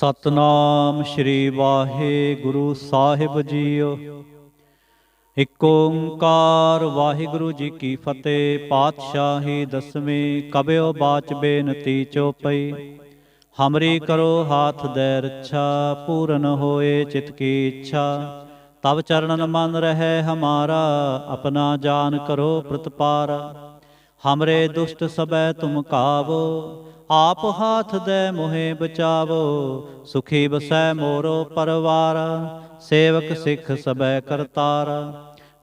ਸਤਨਾਮ ਸ਼੍ਰੀ ਵਾਹਿਗੁਰੂ ਸਾਹਿਬ JIO. ਇਕ ਓੰਕਾਰ ਵਾਹਿਗੁਰੂ ਜੀ ਕੀ ਫਤਿਹ। ਪਾਤਸ਼ਾਹੀ ਦਸਵੀਂ ਕਬਿਓ ਬਾਚ ਬੇਨਤੀ ਚੋਪਈ। ਹਮਰੀ ਕਰੋ ਹਾਥ ਦੈ ਰੱਛਾ, ਪੂਰਨ ਹੋਏ ਚਿਤ ਕੀ ਇੱਛਾ। ਤਬ ਚरणन मन रहे हमारा, अपना जान करो प्रतिपारा। हमरे दुष्ट सबै तुम कावो, आप हाथ दे मोहे बचावो। सुखी बसै मोरो परवारा, सेवक सिख सबै करतारा।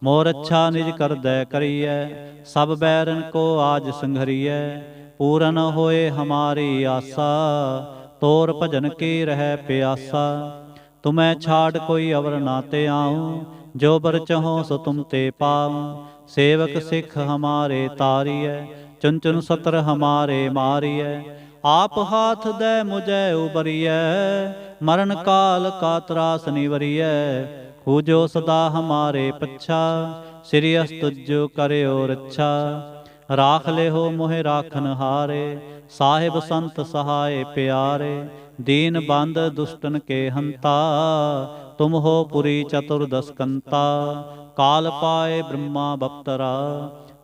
मोर अच्छा निज कर दै करियै, सब बैरन को आज संघरियै। पूरन होए हमारी आसा, तोर भजन की रह प्यासा। तुम्हें छाड़ कोई अवर ना ते आऊँ, जो बर चहो सो तुम ते पाऊँ। सेवक सिख हमारे तारियै, चुन चुन सतर हमारे मारियै। आप हाथ दे मुझे उबरियै, मरण काल का त्रास निवरियै। खूजो सदा हमारे पच्छा, श्री अस्तुजो करयो रच्छा। राख ले हो मोहे राखन हारे, साहिब संत सहाय प्यारे। दीन बंद दुष्टन के हंता, तुम हो पुरी चतुर्दश कंता। काल पाए ब्रह्मा बप्तरा,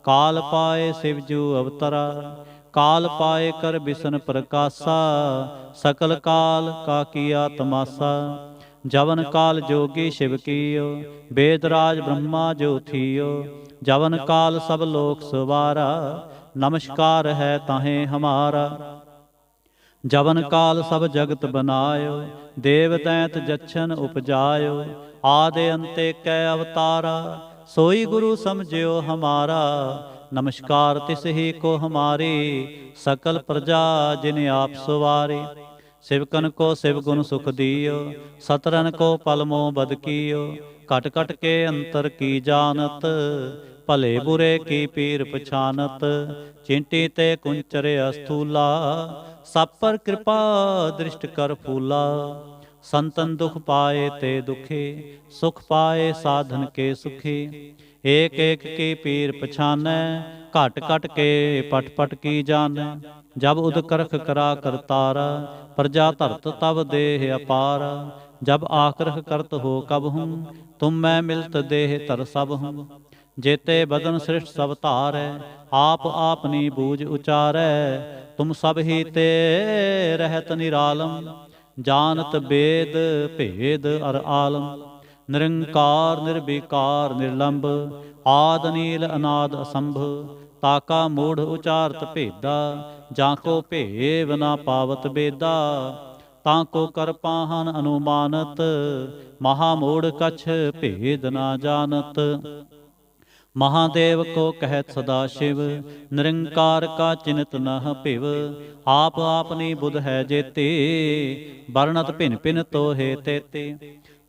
काल पाए शिवजू अवतरा। काल पाए कर बिसन प्रकाशा, सकल काल का किया तमाशा। जवन काल जोगी शिव कियो, वेदराज ब्रह्मा जो थियो। जवन काल सब लोक सवारा, नमस्कार है ताहें हमारा। जवन काल सब जगत बनायो, देव दैंत जच्छन उपजायो। आदि अंते कै अवतारा, सोई गुरु समझियो हमारा। नमस्कार तिस ही को हमारी, सकल प्रजा जिन आप सवारी। शिवकन को शिव गुण सुख दियो, सतरन को पलमो बद कियो। कट कट के अंतर की जानत, भले बुरे की पीर पछानत। चिंटी ते कुंचर अस्थूला, सब पर कृपा दृष्ट कर फूला। संतन दुख पाए ते दुखी, सुख पाए साधन के सुखी। एक एक की पीर पछानै, घट घट के पट पट की जानै। जब उदकरख करा करतारा, प्रजा धरत तब देह अपारा। जब आकरख करत हो कब हूँ, तुम मैं मिलत देह तर सब हूँ। जेते बदन सृष्ट सब धारै, आप आपनी बूझ उचारै। तुम सब ही ते रहत निरालम, जानत वेद भेद अर आलम। निरंकार निर्विकार निर्लंब, आद नील अनाद असंभ। ताका मूढ़ उचारत भेदा, जाको भेव ना पावत बेदा। ताको कर पाहन अनुमानत, महामूढ़ कछ भेद ना जानत। महादेव को कहत सदा शिव, निरंकार का चिन्हत नह पिव। आप आपनी बुध है जेते, बरनत भिन भिन तो हे तेते।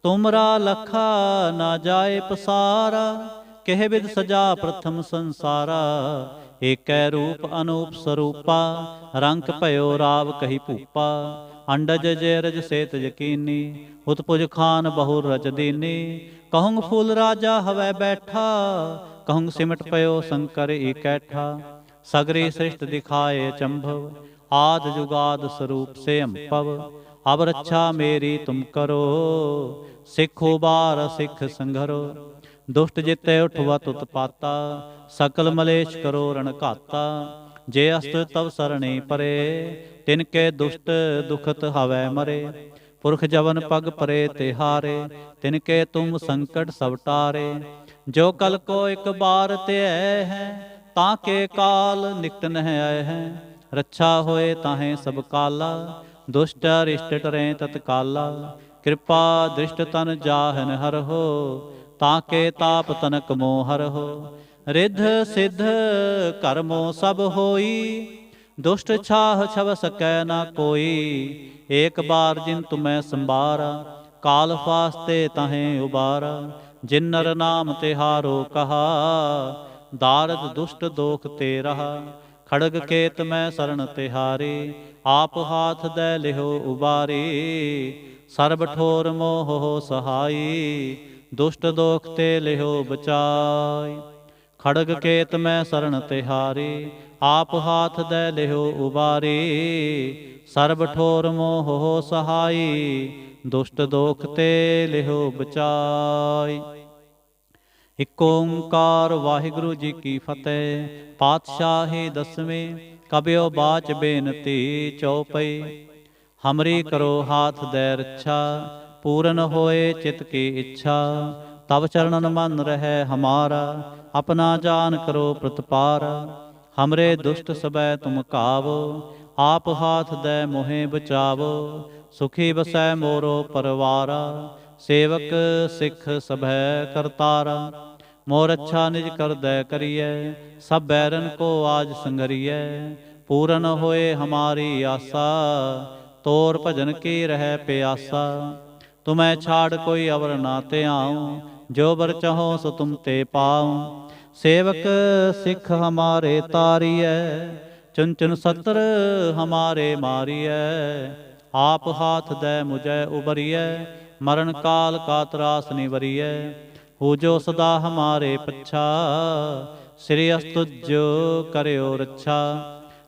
तुमरा लखा ना जाए पसारा, कह विद सजा प्रथम संसारा। एकै रूप अनूप स्वरूपा, रंक भयो राव कही भूपा। अंडज जैरज सेत यकीनी, उत्पुज खान बहुर रज दीनी। कहूँ फूल राजा हवै बैठा, कहूँ सिमट पयो शंकर इकैठा। सगरी सृष्ट दिखाए चंभव, आद जुगाद स्वरूप से अम्पव। अब रक्षा मेरी तुम करो, सिख उबार सिख संघरो। दुष्ट जिते उठवत उत्पाता, सकल मलेश करो रण घाता। जे अस्त तव सरणी परे, तिनके दुष्ट दुखत हवै मरे। पुरख जवन पग परे तिहारे, तिनके तुम संकट सब टारे। जो कल को एक बार ते है, ताके काल निकट नह आए हैं। रक्षा होए ताहें सब काला, दुष्ट अरिष्ट टरें तत्काला। कृपा दृष्ट तन जाहन हर हो, ताके ताप तनक मोह हर हो। रिद्ध सिद्ध कर्मो सब होई, दुष्ट छाह छव सकै ना कोई। एक बार जिन तुम्हें संबारा, काल फास्ते ताहें उबारा। जिन नर नाम तिहारो कहा, दारद दुष्ट दोख ते रहा। खड़ग केत मैं शरण तिहारी, आप हाथ दे लिहो उबारी। सर्ब ठोर मोह हो सहाई, दुष्ट दोख ते लिहो बचाई। खड़ग केत मैं शरण तिहारी, आप हाथ दे लिहो उबारी। सर्ब ठोर मोह हो सहाई, दुष्ट दोख ते लिहो बचाई। ਇਕ ਓੰਕਾਰ ਵਾਹਿਗੁਰੂ ਜੀ ਕੀ ਫਤਿਹ। ਪਾਤਸ਼ਾਹੀ ਦਸਵੇਂ ਕਬਿਓ ਬਾਚ ਬੇਨਤੀ ਚਉਪਈ। ਹਮਰੀ ਕਰੋ ਹਾਥ ਦੈ ਰੱਛਾ, ਪੂਰਨ ਹੋਏ ਚਿਤ ਕੀ ਇੱਛਾ। ਤਬ ਚਰਨਨ ਮਨ ਰਹਿ ਹਮਾਰਾ, ਆਪਣਾ ਜਾਨ ਕਰੋ ਪ੍ਰਤਪਾਰ। ਹਮਰੇ ਦੁਸ਼ਟ ਸਬੈ ਤੁਮ ਕਾਵੋ, ਆਪ ਹਾਥ ਦੈ ਮੋਹਿ ਬਚਾਵੋ। ਸੁਖੀ ਬਸੈ ਮੋਰੋ ਪਰਵਾਰਾ, ਸੇਵਕ ਸਿੱਖ ਸਭੈ ਕਰਤਾਰਾ। मोर अच्छा निज कर दय करिए, सब बैरन को आज संगरिए। पूरन होए हमारी आशा, तोर भजन की रह प्यासा। तुम्हें छाड़ कोई अवर ना ते आऊँ, जो बर चाहो सो तुम ते पाऊँ। सेवक सिख हमारे तारिय, चुन चुन सत्र हमारे मारिय। आप हाथ दे मुझे उबरिय, मरण काल का त्रास निवरिय। हो जो सदा हमारे पच्छा, श्री अस्तुजो करियो रच्छा।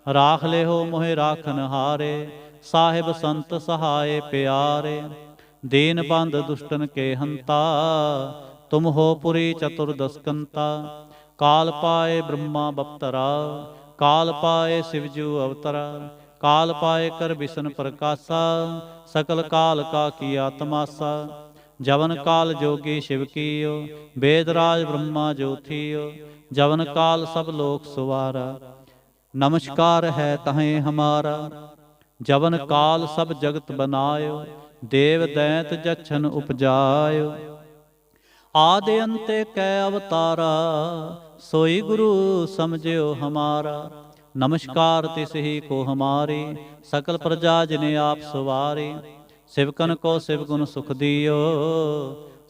राख ले हो मोहि राखन हारे, साहिब संत सहाय प्यारे। दीन बंद दुष्टन के हंता, तुम हो पुरी चतुर्दशकंता। काल पाए ब्रह्मा बप्तरा, काल पाए शिवजू अवतरा। काल पाए कर विष्णु प्रकाशा, सकल काल का किया तमाशा। जवन काल जोगी शिव कीयो, वेदराज ब्रह्मा ज्योतियो। जवन काल सब लोक सुवारा, नमस्कार है तहें हमारा। जवन काल सब जगत बनायो, देव दैत जछन उपजायो। आदि अंत कै अवतारा, सोई गुरु समझियो हमारा। नमस्कार तिस ही को हमारी, सकल प्रजा जिने आप सवारी। सिवकन को सिवगुण सुख दियो,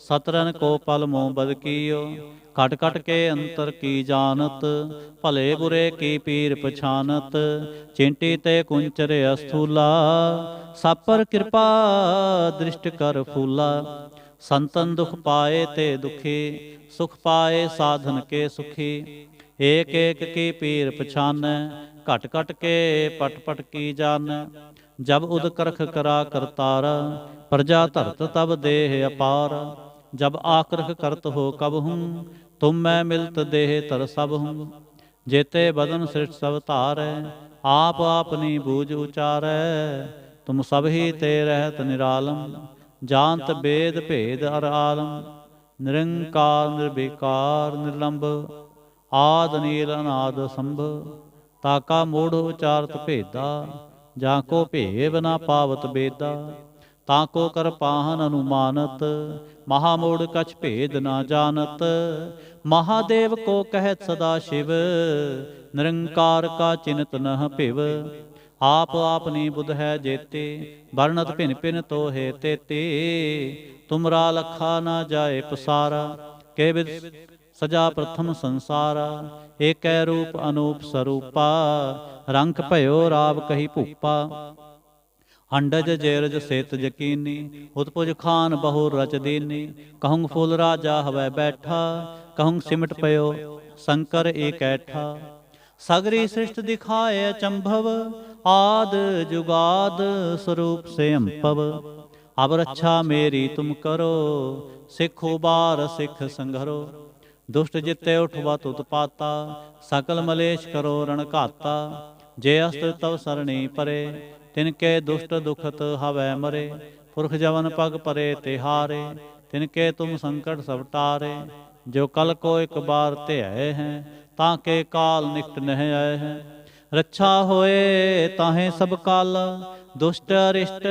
सतरन को पल मोह बद कियो। कट कट के अंतर की जानत, भले बुरे की पीर पछानत। चिंटी ते कुंचर अस्थूला, सब पर कृपा दृष्ट कर फूला। संतन दुख पाए ते दुखी, सुख पाए साधन के सुखी। एक एक की पीर पछान, घट घट के पट पट की जान। जब उद करख करा करतारा, प्रजा धरत तब देह अपार। जब आकरख करत हो कब हूँ, तुम मैं मिलत देह तर सब हूँ। जेते बदन सृष्ट सब धारै, आप आपनी बूझ उचारै। तुम सब ही ते रहत निरालम, जानत वेद भेद अर आलम। निरंकार निर्विकार निर्लंब, आद नील अनाद संभ। ताका मूढ़ उचारत भेदा, जाको भेव ना पावत बेदा। ताको कर पाहन अनुमानत, महामूढ़ कछ भेद ना जानत। महादेव को कहत सदा शिव, निरंकार का चिन्हत नह पिव। आप आपनी बुध है जेते, वर्णत भिन भिन तो है तेते। तुमरा लखा ना जाए पसारा, के विद सजा प्रथम संसारा। एक रूप अनूप स्वरूपा, रंग भयो राव कही भूपा। अंडज जेरज सेत यकीनी, उत्पुज खान बहु रच दीनी। कहूँ फूल राजा हवै बैठा, कहूँ सिमट पयो शंकर एकैठा। सगरी सृष्ट दिखाए अचंभव, आद जुगाद स्वरूप से अंपव। अब रक्षा मेरी तुम करो, सिख उबार सिख संघरो। दुष्ट जिते उठवत उत्पाता, सकल मलेश करो रण घाता। जे अस्त्र तव सरणी परे, तिनके दुष्ट दुखत हवै मरे। पुरख जवन पग परे तिहारे, तिनके तुम संकट सब टारे। जो कल को एक बार ध्याए हैं, ताके काल निकट नह आए हैं। रक्षा होए ताहें सब काला, दुष्ट अरिष्ट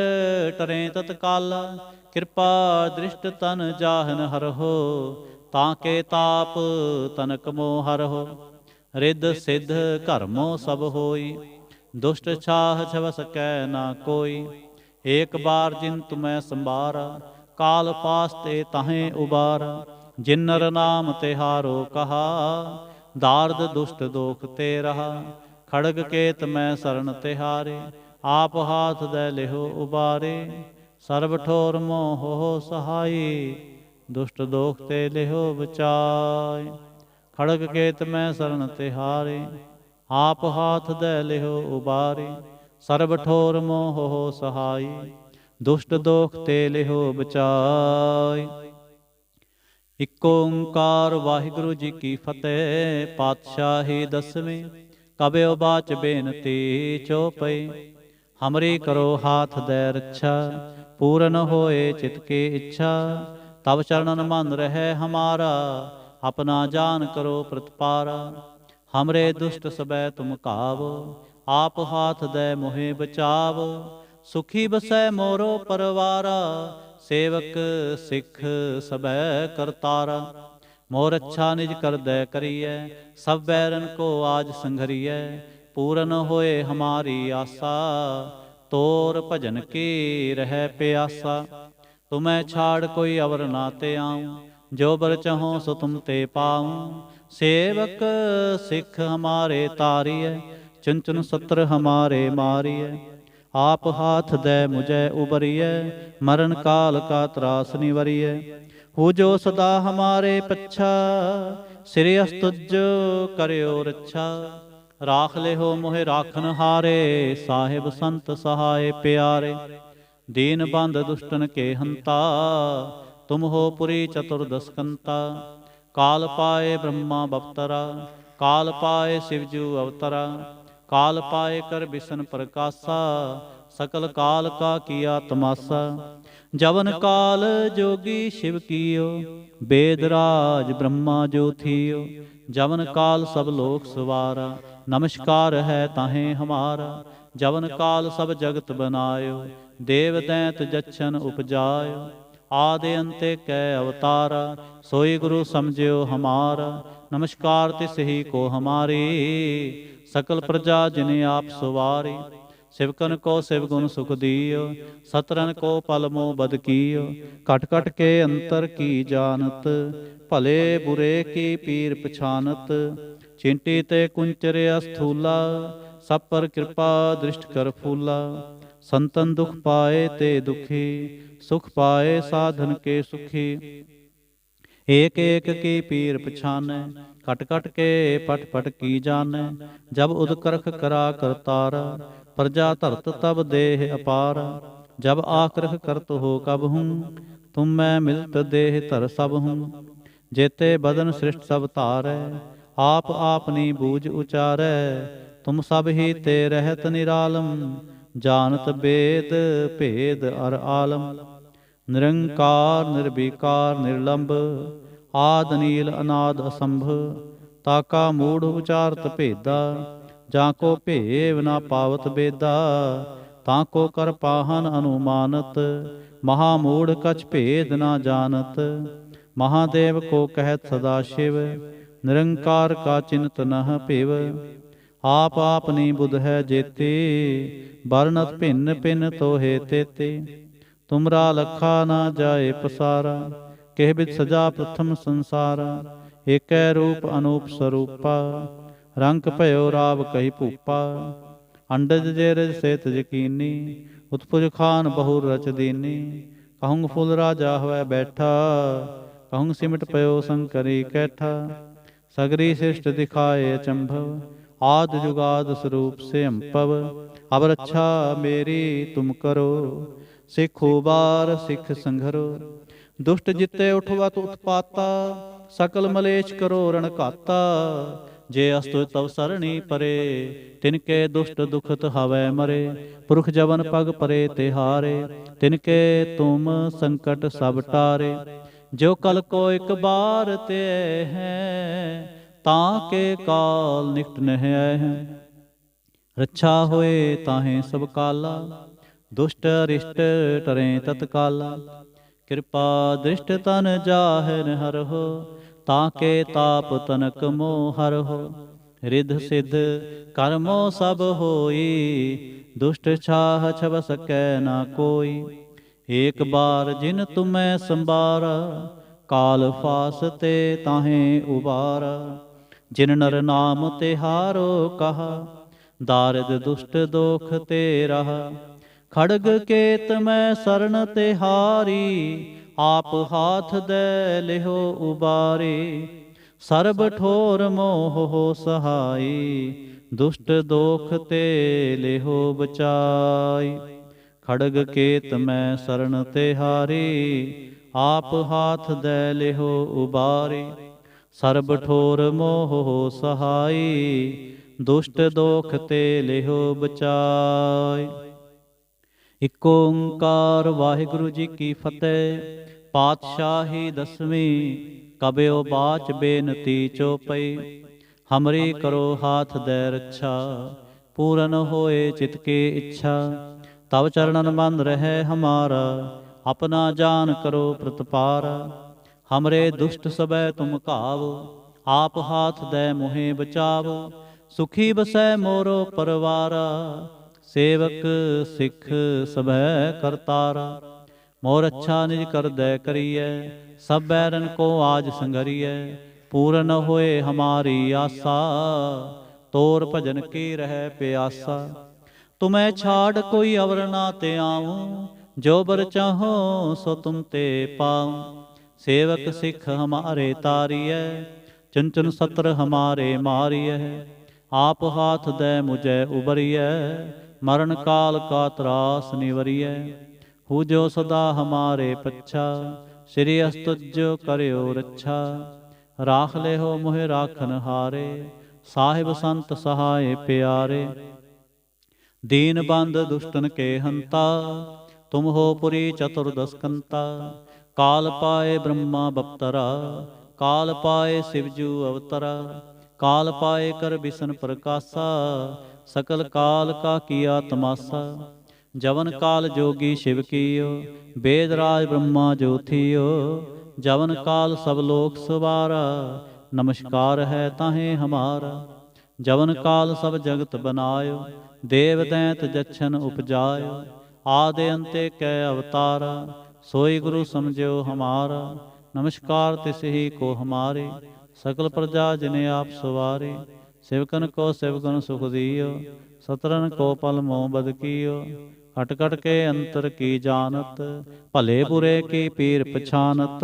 टरें तत्काला। कृपा दृष्ट तन जाहन हरहो, ताके ताप तनक मोह हरहो। रिद्ध सिद्ध कर्मो सब होई, दुष्ट छाह छव सकै ना कोई। एक बार जिन तुम्हें संबारा, काल पास ते ताहें उबारा। जिन नर नाम तिहारो कहा, दार्द दुष्ट दोख ते रहा। खड़ग केत मैं शरण तिहारे, आप हाथ दे लिहो उबारे। सर्ब ठोर मोह हो सहाई, दुष्ट दोख ते लिहो बचाय। खड़ग केत मैं शरण तिहारे, आप हाथ दे लिहो उबारे, सर्ब ठोर मोह हो सहाय, दुष्ट दोख ते लिहो बचाय। ਇਕ ਓੰਕਾਰ ਵਾਹਿਗੁਰੂ ਜੀ ਕੀ ਫਤਿਹ। ਪਾਤਸ਼ਾਹੀ ਦਸਵੀਂ ਕਬਿਓ ਬਾਚ ਬੇਨਤੀ ਚਉਪਈ, ਹਮਰੀ ਕਰੋ ਹਾਥ ਦੈ ਰੱਛਾ, ਪੂਰਨ ਹੋਏ ਚਿਤ ਕੀ ਇੱਛਾ। ਤਬ ਚਰਨਨ ਮਨ ਰਹਿ ਹਮਾਰਾ, ਆਪਣਾ ਜਾਨ ਕਰੋ ਪ੍ਰਤਪਾਰਾ। ਹਮਰੇ ਦੁਸ਼ਟ ਸਬੈ ਤੁਮ ਕਾਵੋ, ਆਪ ਹਾਥ ਦੈ ਮੋਹਿ ਬਚਾਵ। ਸੁਖੀ ਬਸੈ ਮੋਰੋ ਪਰਵਾਰਾ, ਸੇਵਕ ਸਿੱਖ ਸਬੈ ਕਰਤਾਰਾ। ਮੋਰ ਅੱਛਾ ਨਿਜ ਕਰਦੈ ਕਰੀਐ, ਸਭ ਬੈਰਨ ਕੋ ਆਜ ਸੰਘਰੀਐ। ਪੂਰਨ ਹੋਏ ਹਮਾਰੀ ਆਸਾ, ਤੋਰ ਭਜਨ ਕੀ ਰਹਿ ਪਿਆਸਾ। ਤੁਮੈ ਛਾੜ ਕੋਈ ਅਵਰ ਨਾ ਤੇ ਆਊਂ, ਜੋ ਬਰ ਚਾਹੋ ਸੋ ਤੁਮ ਤੇ ਪਾਊਂ। ਸੇਵਕ ਸਿੱਖ ਹਮਾਰੇ ਤਾਰੀਐ, ਚੁਨ ਚੁਨ ਸਤਰ ਹਮਾਰੇ ਮਾਰੀਐ। आप हाथ दे मुझे उबरिए, मरण काल का त्रास निवरिए। हो जो सदा हमारे पच्छा, सिर अस्तुज करियो रच्छा। राख ले हो मोहे राखन हारे, साहिब संत सहाय प्यारे। दीन बंद दुष्टन के हंता, तुम हो पुरी चतुर्दश कंता। काल पाए ब्रह्मा बवतरा, काल पाए शिवजू अवतरा। काल पाए कर बिसन प्रकाशा, सकल काल का किया तमाशा। जवन काल जोगी शिव कियो, वेदराज ब्रह्मा जो थियो। जवन काल सब लोक सवारा, नमस्कार है ताहें हमारा। जवन काल सब जगत बनायो, देव दैंत जच्छन उपजायो। आदि अंते कै अवतारा, सोई गुरु समझियो हमारा। नमस्कार तिस ही को हमारी, सकल प्रजा जिने आप सवारी। सिवकन को सिव गुण सुख दियो, सतरन को पल मोह बद कियो। कट कट के अंतर की जानत, भले बुरे की पीर पछानत। चिंटी ते कुंचर अस्थूला, सब पर कृपा दृष्ट कर फूला। संतन दुख पाए ते दुखी, सुख पाए साधन के सुखी। एक एक की पीर पछानै, कट कट के पट पट की जानै। जब उदकरख करा करतारा, प्रजा धरत तब देह अपारा। जब आकरख करत हो कब हूँ, तुम मैं मिलत देह धर सब हूँ। जेते बदन सृष्ट सब तारै, आप आपनी बूझ उचारै। तुम सब ही ते रहत निरालम, जानत वेद भेद अर आलम। निरंकार निर्विकार निर्लंब, आद नील अनाद असंभ। ताका मूढ़ उचारत भेदा, जाको भेव ना पावत बेदा। ताको कर पाहन अनुमानत, महामूढ़ कछ भेद ना जानत। महादेव को कहत सदा शिव, निरंकार का चिंत नह पिव। आप आपनी बुध है जेते, बरनत भिन्न भिन्न तोहे तेते। तुमरा लखा ना जाए पसारा, केह बिद सजा प्रथम संसारा। एकै रूप अनूप स्वरूपा, रंग भयो राव कही भूपा। अंडज जेरज सेत यकीनी, उत्पुज खान बहु रच दीनी। कहूँ फुल राजा हुआ बैठा, कहूँ सिमट पयो शंकरी कैठा। सगरी सृष्ट दिखाए अचंभव, आद जुगाद स्वरूप से अंपव। अब रक्षा मेरी तुम करो, सिख उबार सिख संघरो। दुष्ट जिते उठवत उत्पाता, सकल मलेच करो रण घाता। जे अस्तु तव सरणी परे, तिनके दुष्ट दुखत हवै मरे। पुरख जवन पग परे तिहारे, तिनके तुम संकट सब टारे। जो कल को एक बार ते हैं, ताके काल निकट नह है। रक्षा होए ताहें सब काला, दुष्ट अरिष्ट टरें तत्काला। कृपा दृष्ट तन जाहन हर हो, ताके ताप तनक मोह हर हो। रिध सिद्ध कर्मो सब होई, दुष्ट छाह छब सकै ना कोई। एक बार जिन तुम्हें संबारा, काल फास ते ताहें उबारा। जिन नर नाम तिहारो कहा, दारिद दुष्ट दोख ते रहा। खड़ग केत मैं शरण तिहारी, आप हाथ दे लिहो उबारी। सर्ब ठोर मोह हो सहाई, ਦੁਸ਼ਟ ਦੋਖ ਤੇ ਲਿਹੋ ਬਚਾਈ। ਖੜਗ ਕੇਤ ਮੈਂ ਸਰਣ ਤਿਹਾਰੀ, ਆਪ ਹਾਥ ਦੈ ਲਿਹੋ ਉਬਾਰੀ। ਸਰਬ ਠੋਰ ਮੋਹ ਸਹਾਈ, ਦੁਸ਼ਟ ਦੋਖ ਤੇ ਲਿਹੋ ਬਚਾਈ। ਇਕ ਓੰਕਾਰ ਵਾਹਿਗੁਰੂ ਜੀ ਕੀ ਫਤਿਹ। ਪਾਤਸ਼ਾਹੀ ਦਸਵੀਂ ਕਬਿਓ ਬਾਚ ਬੇਨਤੀ ਚੋਪਈ। ਹਮਰੀ ਕਰੋ ਹਾਥ ਦੈ ਰੱਛਾ, ਪੂਰਨ ਹੋਏ ਚਿਤ ਕੀ ਇੱਛਾ। ਤਵ ਚਰਣਨ ਮਨ ਰਹਿ ਹਮਾਰਾ, ਆਪਣਾ ਜਾਨ ਕਰੋ ਪ੍ਰਤਪਾਰਾ। ਹਮਰੇ ਦੁਸ਼ਟ ਸਬੈ ਤੁਮ ਘਾਵੋ, ਆਪ ਹਾਥ ਦੈ ਮੋਹਿ ਬਚਾਵੋ। ਸੁਖੀ ਬਸੈ ਮੋਰੋ ਪਰਵਾਰਾ, ਸੇਵਕ ਸਿੱਖ ਸਭੈ ਕਰਤਾਰਾ। ਮੋਰ ਅੱਛਾ ਨਿਜ ਕਰਦੈ ਕਰੀਐ, ਸਭ ਬੈਰਨ ਕੋ ਆਜ ਸੰਗਰੀਐ। ਪੂਰਨ ਹੋਏ ਹਮਾਰੀ ਆਸਾ, ਤੋਰ ਭਜਨ ਕੀ ਰਹਿ ਪਿਆਸਾ। ਤੁਮੈ ਛਾੜ ਕੋਈ ਅਵਰ ਨਾ ਤੇ ਆਊਂ, ਜੋ ਬਰ ਚਾਹੋ ਸੋ ਤੁਮ ਤੇ ਪਾਊਂ। ਸੇਵਕ ਸਿੱਖ ਹਮਾਰੇ ਤਾਰੀਐ, ਚੰਚਨ ਸਤਰ ਹਮਾਰੇ ਮਾਰੀਐ। ਆਪ ਹਾਥ ਦੈ ਮੁਝੈ ਉਬਰੀਐ, ਮਰਨ ਕਾਲ ਕਾ ਤਰਾਸ ਨਿਵਰੀਐ। ਹੂ ਜੋ ਸਦਾ ਹਮਾਰੇ ਪੱਛਾ, ਸ੍ਰੀ ਅਸਤੁਜ ਕਰਿਓ ਰੱਛਾ। ਰਾਖ ਲਿਹੋ ਮੋਹਿ ਰਾਖਨ ਹਾਰੇ, ਸਾਹਿਬ ਸੰਤ ਸਹਾਏ ਪਿਆਰੇ। ਦੀਨ ਬੰਦ ਦੁਸ਼ਟਨ ਕੇ ਹੰਤਾ, ਤੁਮ ਹੋ ਪੁਰੀ ਚਤੁਰਦਸ ਕੰਤਾ। ਕਾਲ ਪਾਏ ਬ੍ਰਹਮਾ ਬਪਤਰਾ, ਕਾਲ ਪਾਏ ਸਿਵਜੂ ਅਵਤਰਾ। ਕਾਲ ਪਾਏ ਕਰ ਬਿਸ਼ਨ ਪ੍ਰਕਾਸ਼ਾ, ਸਕਲ ਕਾਲ ਕਾ ਕੀਆ ਤਮਾਸਾ। ਜਵਨ ਕਾਲ ਜੋਗੀ ਸ਼ਿਵ ਕੀਓ, ਬੇਦ ਰਾਜ ਬ੍ਰਹਮਾ ਜੋ ਥੀਓ। ਜਵਨ ਕਾਲ ਸਭ ਲੋਕ ਸਵਾਰਾ, ਨਮਸਕਾਰ ਹੈ ਤਾਹੇ ਹਮਾਰਾ। ਜਵਨ ਕਾਲ ਸਭ ਜਗਤ ਬਨਾਇਓ, ਦੇਵ ਦੈਂਤ ਜਛਨ ਉਪਜਾਇਓ। ਆਦਿ ਅੰਤੇ ਕੈ ਅਵਤਾਰਾ, ਸੋਈ ਗੁਰੂ ਸਮਝਿਓ ਹਮਾਰਾ। ਨਮਸਕਾਰ ਤਿਸ ਹੀ ਕੋ ਹਮਾਰੇ, ਸਕਲ ਪ੍ਰਜਾ ਜਿਨੇ ਆਪ ਸਵਾਰੇ। ਸਿਵਕਨ ਕੋ ਸਿਵਗੁਣ ਸੁਖ ਦਿਓ, ਸਤਰਨ ਕੋ ਪਲ ਮੋਹ ਬਦ ਕੀਓ। ਖਟ ਖਟ ਕੇ ਅੰਤਰ ਕੀ ਜਾਨਤ, ਭਲੇ ਬੁਰੇ ਕੀ ਪੀਰ ਪਛਾਨਤ।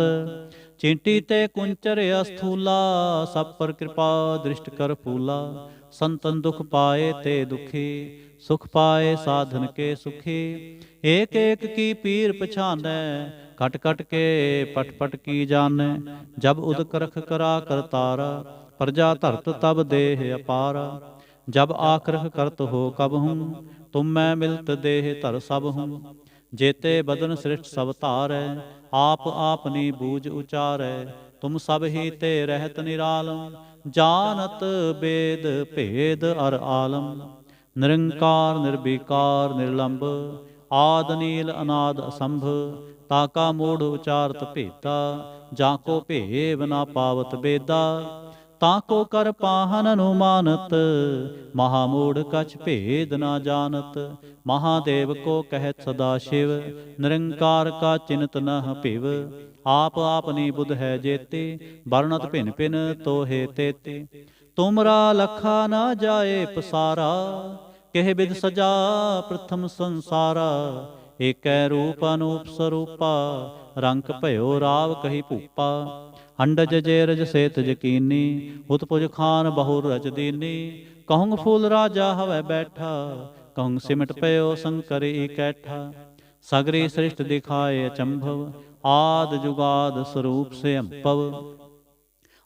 ਚੀਂਟੀ ਤੇ ਕੁੰਚਰ ਅਸਥੂਲਾ, ਸਭ ਪਰ ਕਿਰਪਾ ਦ੍ਰਿਸ਼ਟ ਕਰ ਫੂਲਾ। ਸੰਤਨ ਦੁਖ ਪਾਏ ਤੇ ਦੁਖੀ, ਸੁਖ ਪਾਏ ਸਾਧਨ ਕੇ ਸੁਖੀ। ਏਕ ਏਕ ਕੀ ਪੀਰ ਪਛਾਨੈ, ਖਟ ਖਟ ਕੇ ਪਟ ਪਟ ਕੀ ਜਾਣੈ। ਜਬ ਉਦ ਕਰਖ ਕਰਾ ਕਰਤਾਰਾ, ਪ੍ਰਜਾ ਧਰਤ ਤਬ ਦੇਹ ਅਪਾਰਾ। ਜਬ ਆਖਰਖ ਕਰਤ ਹੋ ਕਬਹੂੰ, ਤੁਮ ਮੈਂ ਮਿਲਤ ਦੇਹ ਧਰ ਸਭ ਹੂੰ। ਜੇਤੇ ਬਦਨ ਸ੍ਰਿਸ਼ਟ ਸਭ ਧਾਰੈ, ਆਪ ਆਪਨੀ ਬੂਝ ਉਚਾਰੈ। ਤੁਮ ਸਭ ਹੀ ਤੇ ਰਹਿਤ ਨਿਰਾਲਮ, ਜਾਨਤ ਬੇਦ ਭੇਦ ਅਰ ਆਲਮ। ਨਿਰੰਕਾਰ ਨਿਰਬੀਕਾਰ ਨਿਰਲੰਭ, ਆਦ ਨੀਲ ਅਨਾਦ ਅਸੰਭ। ਤਾਕਾ ਮੂੜ ਉਚਾਰਤ ਭੇਤਾ, ਜਾਂ ਕੋ ਭੇਵ ਨਾ ਪਾਵਤ ਬੇਦਾ। ਤਾਂ ਕੋ ਕਰ ਪਾਹਨ ਅਨੁਮਾਨਤ, ਮਹਾ ਮੂੜ ਕਛ ਭੇਦ ਨਾ ਜਾਨਤ। ਮਹਾਦੇਵ ਕੋ ਕਹਿਤ ਸਦਾ ਸ਼ਿਵ, ਨਿਰੰਕਾਰ ਕਾ ਚਿੰਤ ਨਹ ਭਿਵ। ਆਪ ਆਪਨੀ ਬੁਧ ਹੈ ਜੇਤੀ, ਵਰਣਤ ਭਿਨ ਭਿਨ ਤੋਹੇ ਤੇਤੀ। ਤੁਮਰਾ ਲਖਾ ਨਾ ਜਾਏ ਪਸਾਰਾ, ਕਿਹ ਬਿਦ ਸਜਾ ਪ੍ਰਥਮ ਸੰਸਾਰਾ। ਏਕੈ ਰੂਪ ਅਨੂਪ ਸਰੂਪਾ, ਰੰਕ ਭਇਓ ਰਾਵ ਕਹੀ ਭੂਪਾ। ਅੰਡਜ ਜੇਰਜ ਸੇਤ ਜਕੀਨੀ, ਉਤਪੁਜ ਖਾਨ ਬਹੁ ਰਚ ਦੀਨੀ। ਕਹੁੰਗ ਫੂਲ ਰਾਜਾ ਹਵੈ ਬੈਠਾ, ਕਹੁੰਗ ਸਿਮਟ ਪਇਓ ਸ਼ੰਕਰ ਇਕੈਠਾ। ਸਗਰੀ ਸ੍ਰਿਸ਼ਟ ਦਿਖਾਏ ਅਚੰਭਵ, ਆਦ ਜੁਗਾਦ ਸਰੂਪ ਸੇ ਅੰਭਵ।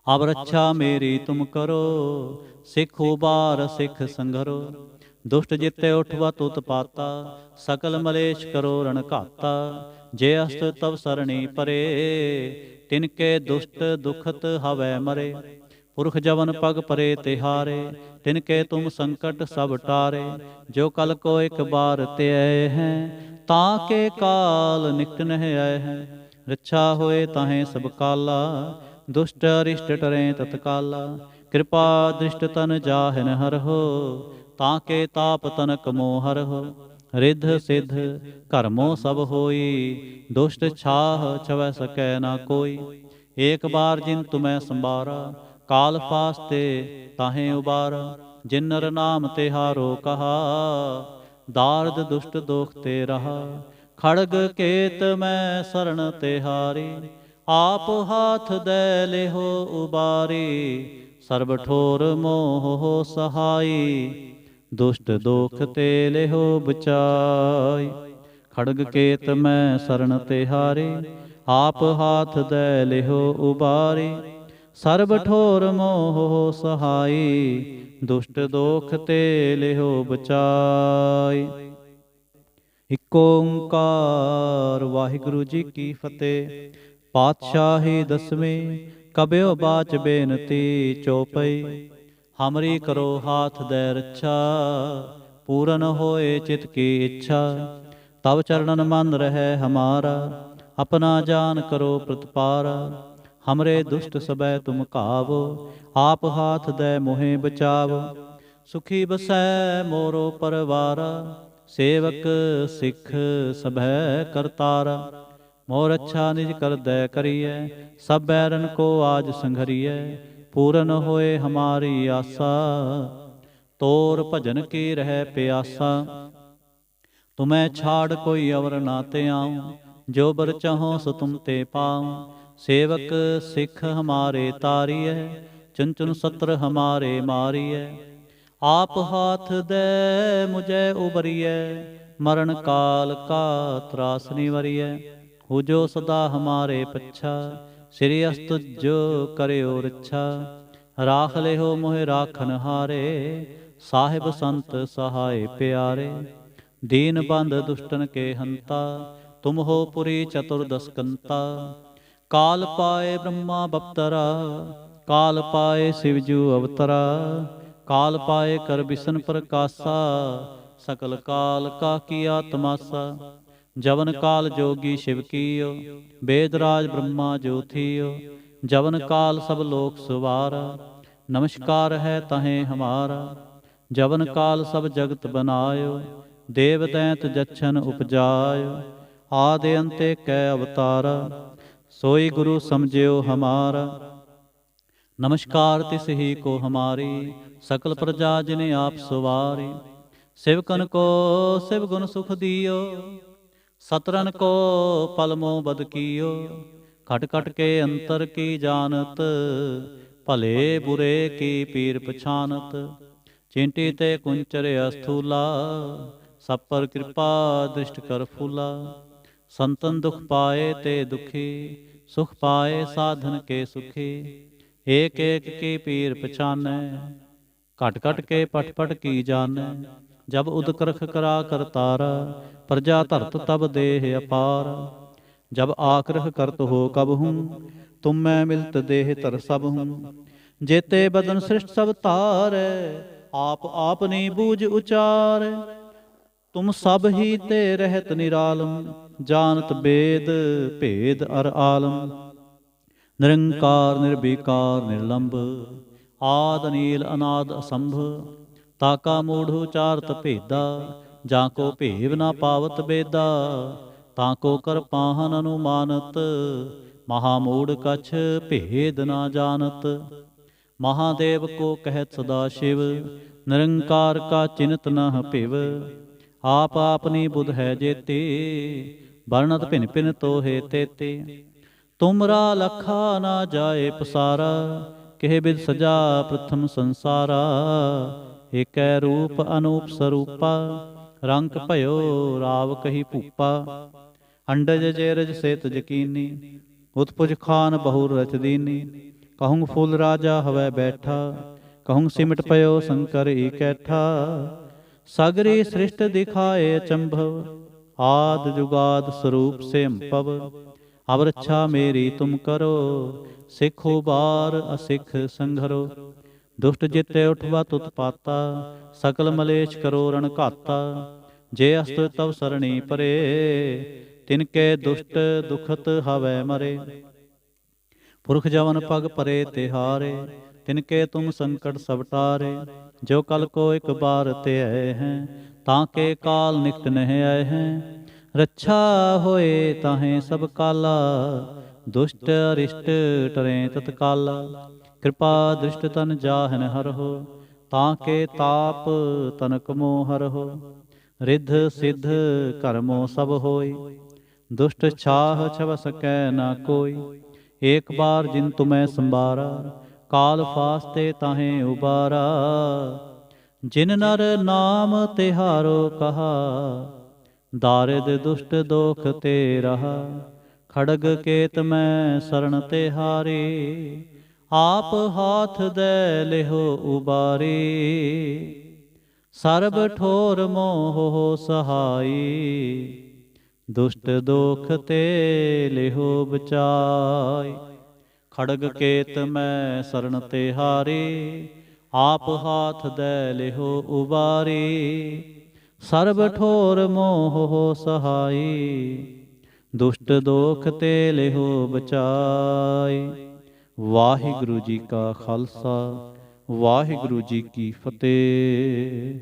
ਅਬ ਰੱਛਾ ਮੇਰੀ ਤੁਮ ਕਰੋ, ਸਿੱਖ ਉਬਾਰ ਸਿੱਖ ਸੰਘਰੋ। ਦੁਸ਼ਟ ਜਿਤੇ ਉਠਵਤ ਉਤਪਾਤਾ, ਸਕਲ ਮਲੇਸ਼ ਕਰੋ ਰਣ ਘਾਤਾ। ਜੇ ਅਸਤ ਤਵ ਸਰਣੀ ਪਰੇ, ਤਿਨਕੇ ਦੁਸ਼ਟ ਦੁਖਤ ਹਵੈ ਮਰੇ। ਪੁਰਖ ਜਵਨ ਪਗ ਪਰੇ ਤਿਹਾਰੇ, ਤਿਨਕੇ ਤੁਮ ਸੰਕਟ ਸਭ ਟਾਰੇ। ਜੋ ਕਲ ਕੋ ਇਕ ਬਾਰ ਤੇ ਆਏ ਹੈ, ਤਾਂ ਕੇ ਕਾਲ ਨਿਕਟ ਨਹਿ ਆਏ ਹੈ। ਰੱਛਾ ਹੋਏ ਤਾਹੇ ਸਭ ਕਾਲਾ, ਦੁਸ਼ਟ ਅਰਿਸ਼ਟ ਟਰੈ ਤਤਕਾਲਾ। ਕਿਰਪਾ ਦ੍ਰਿਸ਼ਟ ਤਨ ਜਾਹਿਨ ਹਰਹੁ, ਤਾਂ ਕੇ ਤਾਪ ਤਨਕ ਮੋਹ ਹਰਹੁ। ਰਿੱਧ ਸਿੱਧ ਕਰਮੋ ਸਭ ਹੋਈ, ਦੁਸ਼ਟ ਛਾਹ ਛਵੈ ਸਕੈ ਨਾ ਕੋਈ। ਏਕ ਬਾਰ ਜਿਨ ਤੁਮੈ ਸੰਬਾਰਾ, ਕਾਲ ਫਾਸਤੇ ਤਾਹੇ ਉਬਾਰਾ। ਜਿਨ ਨਰ ਨਾਮ ਤਿਹਾਰੋ ਕਹਾ, ਦਾਰਦ ਦੁਸ਼ਟ ਦੋਖ ਤੇ ਰਹਾ। ਖੜਗ ਕੇਤ ਮੈਂ ਸਰਣ ਤਿਹਾਰੀ, ਆਪ ਹਾਥ ਦੈ ਲਿਹੋ ਉਬਾਰੀ। ਸਰਬ ਠੋਰ ਮੋਹ ਸਹਾਈ, ਦੁਸ਼ਟ ਦੋਖ ਤੇ ਲਿਹੋ ਬਚਾਈ। ਖੜਗ ਕੇਤ ਮੈਂ ਸਰਣ ਤਿਹਾਰੇ, ਆਪ ਹਾਥ ਦੈ ਲਿਹੋ ਉਬਾਰੇ। ਸਰਬ ਠੋਰ ਮੋਹ ਸਹਾਈ, ਦੁਸ਼ਟ ਦੋਖ ਤੇ ਲਿਹੋ ਬਚਾਈ। ਇਕ ਓੰਕਾਰ ਵਾਹਿਗੁਰੂ ਜੀ ਕੀ ਫਤਿਹ। ਪਾਤਸ਼ਾਹੀ ਦਸਵੇਂ ਕਬਿਓ ਬਾਚ ਬੇਨਤੀ ਚੌਪਈ। ਹਮਰੀ ਕਰੋ ਹਾਥ ਦੈ ਰੱਛਾ, ਪੂਰਨ ਹੋਏ ਚਿਤ ਕੀ ਇੱਛਾ। ਤਵ ਚਰਣਨ ਮਨ ਰਹਿ ਹਮਾਰਾ, ਆਪਣਾ ਜਾਨ ਕਰੋ ਪ੍ਰਤਪਾਰਾ। ਹਮਰੇ ਦੁਸ਼ਟ ਸਬੈ ਤੁਮ ਕਾਵੋ, ਆਪ ਹਾਥ ਦੈ ਮੋਹਿ ਬਚਾਵੋ। ਸੁਖੀ ਬਸੈ ਮੋਰੋ ਪਰਵਾਰਾ, ਸੇਵਕ ਸਿੱਖ ਸਭੈ ਕਰਤਾਰਾ। ਮੋਰ ਅੱਛਾ ਨਿਜ ਕਰਦੈ ਕਰੀਐ, ਸਭ ਬੈਰਨ ਕੋ ਆਜ ਸੰਘਰੀਐ। ਪੂਰਨ ਹੋਏ ਹਮਾਰੀ ਆਸਾ, ਤੋਰ ਭਜਨ ਕੀ ਰਹਿ ਪਿਆਸਾ। ਤੁਮੈ ਛਾੜ ਕੋਈ ਅਵਰ ਨਾ ਤੇ ਆਉ, ਜੋ ਬਰ ਚਾਹੋ ਸੋ ਤੁਮ ਤੇ ਪਾਉ। ਸੇਵਕ ਸਿੱਖ ਹਮਾਰੇ ਤਾਰੀਐ, ਚੁਨ ਚੁਨ ਸਤਰ ਹਮਾਰੇ ਮਾਰੀਐ। ਆਪ ਹਾਥ ਦੈ ਮੁਝੈ ਉਬਰੀਐ, ਮਰਨ ਕਾਲ ਕਾ ਤਰਾਸ ਨਿਵਰੀਐ। ਹੋ ਜੋ ਸਦਾ ਹਮਾਰੇ ਪੱਛਾ, ਸ੍ਰੀ ਅਸਤੁ ਜੋ ਕਰਿਓ ਰੱਛਾ। ਰਾਖ ਲਿਹੋ ਮੋਹਿ ਰਾਖਨ ਹਾਰੇ, ਸਾਹਿਬ ਸੰਤ ਸਹਾਏ ਪਿਆਰੇ। ਦੀਨ ਬੰਧ ਦੁਸ਼ਟਨ ਕੇ ਹੰਤਾ, ਤੁਮ ਹੋ ਪੁਰੀ ਚਤੁਰਦਸ ਕੰਤਾ। ਕਾਲ ਪਾਏ ਬ੍ਰਹਮਾ ਬਪਤਰਾ, ਕਾਲ ਪਾਏ ਸਿਵਜੂ ਅਵਤਰਾ। ਕਾਲ ਪਾਏ ਕਰ ਬਿਸ਼ਨ ਪ੍ਰਕਾਸ਼ਾ, ਸਕਲ ਕਾਲ ਕਾ ਕੀਆ ਤਮਾਸਾ। ਜਵਨ ਕਾਲ ਜੋਗੀ ਸ਼ਿਵ ਕੀਓ, ਬੇਦ ਰਾਜ ਬ੍ਰਹਮਾ ਜੋ ਥੀਓ। ਜਵਨ ਕਾਲ ਸਭ ਲੋਕ ਸੁਵਾਰਾ, ਨਮਸਕਾਰ ਹੈ ਤਹੇ ਹਮਾਰਾ। ਜਵਨ ਕਾਲ ਸਭ ਜਗਤ ਬਨਾਇਓ, ਦੇਵ ਦੈਂਤ ਜਛਨ ਉਪਜਾਇਓ। ਆਦਿ ਅੰਤੇ ਕੈ ਅਵਤਾਰਾ, ਸੋਈ ਗੁਰੂ ਸਮਝਿਓ ਹਮਾਰਾ। ਨਮਸਕਾਰ ਤਿਸ ਹੀ ਕੋ ਹਮਾਰੀ, ਸਕਲ ਪ੍ਰਜਾ ਜਿਨੇ ਆਪ ਸਵਾਰੀ। ਸਿਵਕਨ ਕੋ ਸਿਵ ਗੁਣ ਸੁਖ ਦਿਓ, ਸਤਰਨ ਕੋ ਪਲਮੋ ਬਦ ਕੀਓ। ਖਟ ਖਟ ਕੇ ਅੰਤਰ ਕੀ ਜਾਨਤ, ਭਲੇ ਬੁਰੇ ਕੀ ਪੀਰ ਪਛਾਨਤ। ਚਿੰਟੀ ਤੇ ਕੁੰਚਰ ਅਸਥੂਲਾ, ਸਭ ਪਰ ਕਿਰਪਾ ਦ੍ਰਿਸ਼ਟ ਕਰ ਫੂਲਾ। ਸੰਤਨ ਦੁਖ ਪਾਏ ਤੇ ਦੁਖੀ, ਸੁਖ ਪਾਏ ਸਾਧਨ ਕੇ ਸੁਖੀ। ਏਕ ਏਕ ਕੀ ਪੀਰ ਪਛਾਨੈ, ਘਟ ਘਟ ਕੇ ਪਟ ਪਟ ਕੀ ਜਾਨੈ। ਜਬ ਉਦਕਰਖ ਕਰਾ ਕਰਤਾਰਾ, ਪ੍ਰਜਾ ਧਰਤ ਤਬ ਦੇਹ ਅਪਾਰ। ਜਬ ਆਕਰਖ ਕਰਤ ਹੋ ਕਬਹੂੰ, ਤੁਮ ਮੈਂ ਮਿਲਤ ਦੇਹ ਧਰ ਸਬਹੂੰ। ਜੇਤੇ ਬਦਨ ਸ੍ਰਿਸ਼ਟ ਸਭ ਤਾਰੈ, ਆਪ ਆਪਨੀ ਬੂਝ ਉਚਾਰੈ। ਤੁਮ ਸਭ ਹੀ ਤੇ ਰਹਿਤ ਨਿਰਾਲਮ, ਜਾਨਤ ਬੇਦ ਭੇਦ ਅਰ ਆਲਮ। ਨਿਰੰਕਾਰ ਨਿਰਬੀਕਾਰ ਨਿਰਲੰਭ, ਆਦ ਅਨੀਲ ਅਨਾਦ ਅਸੰਭ। ਤਾਕਾ ਮੂੜ ਉਚਾਰਤ ਭੇਦਾ, ਜਾਂ ਕੋ ਭੇਵ ਨਾ ਪਾਵਤ ਬੇਦਾ। ਤਾਂ ਕੋ ਕਰ ਪਾਹਨ ਅਨੁਮਾਨਤ, ਮਹਾਮੂੜ ਕਛ ਭੇਦ ਨਾ ਜਾਨਤ। ਮਹਾਦੇਵ ਕੋ ਕਹਿਤ ਸਦਾ ਸ਼ਿਵ, ਨਿਰੰਕਾਰ ਕਾ ਚਿੰਤ ਨਹ ਭਿਵ। ਆਪ ਆਪਨੀ ਬੁਧ ਹੈ ਜੇਤੀ, ਵਰਣਤ ਭਿਨ ਭਿਨ ਤੋਹੇ ਤੇਤੀ। ਤੁਮਰਾ ਲਖਾ ਨਾ ਜਾਏ ਪਸਾਰਾ, ਕਿਹ ਬਿਦ ਸਜਾ ਪ੍ਰਥਮ ਸੰਸਾਰਾ। ਏਕੈ ਰੂਪ ਅਨੂਪ ਸਰੂਪਾ, ਰੰਕ ਭਇਓ ਰਾਵ ਕਹੀ ਭੂਪਾ। ਅੰਡਜ ਜੇਰਜ ਸੇਤ ਜਕੀਨੀ, ਉਤਪੁਜ ਖਾਨ ਬਹੁਰ ਰਚ ਦੀਨੀ। ਕਹੁੰ ਫੂਲ ਰਾਜਾ ਹਵੈ ਬੈਠਾ, ਕਹੁੰ ਸਿਮਟ ਪਇਓ ਸ਼ੰਕਰ ਇਕੈਠਾ। ਸਗਰੀ ਸ੍ਰਿਸ਼ਟ ਦਿਖਾਏ ਅਚੰਭਵ, ਆਦ ਜੁਗਾਦ ਸਰੂਪ ਸੇ ਅੰਭਵ। ਅਬ ਰੱਛਾ ਮੇਰੀ ਤੁਮ ਕਰੋ, ਸਿੱਖ ਉਬਾਰ ਅਸਿੱਖ ਸੰਘਰੋ। ਦੁਸ਼ਟ ਜਿਤੇ ਉਠਵਾ ਤੁਤ ਪਾਤਾ, ਸਕਲ ਮਲੇਸ਼ ਕਰੋ ਰਣ ਘਾਤਾ। ਜੇ ਅਸਤ ਤਵ ਸਰਣੀ ਪਰੇ, ਤਿਨਕੇ ਦੁਸ਼ਟ ਦੁਖਤ ਹਵੈ ਮਰੇ। ਪੁਰਖ ਜਵਨ ਪਗ ਪਰੇ ਤਿਹਾਰੇ, ਤਿਨਕੇ ਤੁਮ ਸੰਕਟ ਸਭ ਟਾਰੇ। ਜੋ ਕਲ ਕੋ ਇਕ ਬਾਰ ਤੇ ਆਏ ਹੈ, ਤਾਂ ਕੇ ਕਾਲ ਨਿਕਟ ਨਹਿ ਆਏ ਹੈ। ਰੱਛਾ ਹੋਏ ਤਾਹੇ ਸਭ ਕਾਲਾ, ਦੁਸ਼ਟ ਅਰਿਸ਼ਟ ਟਰੇ ਤਤਕਾਲਾ। ਕਿਰਪਾ ਦ੍ਰਿਸ਼ਟ ਤਨ ਜਾਹਨ ਹਰਹੁ, ਤਾਂ ਕੇ ਤਾਪ ਤਨਕ ਮੋ ਹਰਹੁ। ਰਿੱਧ ਸਿੱਧ ਕਰਮੋ ਸਭ ਹੋਈ, ਦੁਸ਼ਟ ਛਾਹ ਛਵ ਸਕੈ ਨਾ ਕੋਈ। ਏਕ ਬਾਰ ਜਿਨ ਤੁਮੈ ਸੰਬਾਰਾ, ਕਾਲ ਫਾਸਤੇ ਤਾਹੇ ਉਬਾਰਾ। ਜਿਨ ਨਰ ਨਾਮ ਤਿਹਾਰੋ ਕਹਾ, ਦਾਰਿਦ ਦੁਸ਼ਟ ਦੋਖ ਤੇ ਰਹਾ। ਖੜਗ ਕੇਤ ਮੈਂ ਸਰਣ ਤਿਹਾਰੇ, ਆਪ ਹਾਥ ਦੈ ਲਿਹੋ ਉਬਾਰੇ। ਸਰਬ ਠੋਰ ਮੋਹ ਸਹਾਈ, ਦੁਸ਼ਟ ਦੋਖ ਤੇ ਲਿਹੋ ਬਚਾਈ। ਖੜਗ ਕੇਤ ਮੈਂ ਸਰਣ ਤਿਹਾਰੇ, ਆਪ ਹਾਥ ਦੈ ਲਿਹੋ ਉਬਾਰੇ। ਸਰਬ ਠੋਰ ਮੋਹ ਸਹਾਈ, ਦੁਸ਼ਟ ਦੋਖ ਤੇ ਲਿਹੋ ਬਚਾਈ। ਵਾਹਿਗੁਰੂ ਜੀ ਕਾ ਖਾਲਸਾ, ਵਾਹਿਗੁਰੂ ਜੀ ਕੀ ਫਤਿਹ।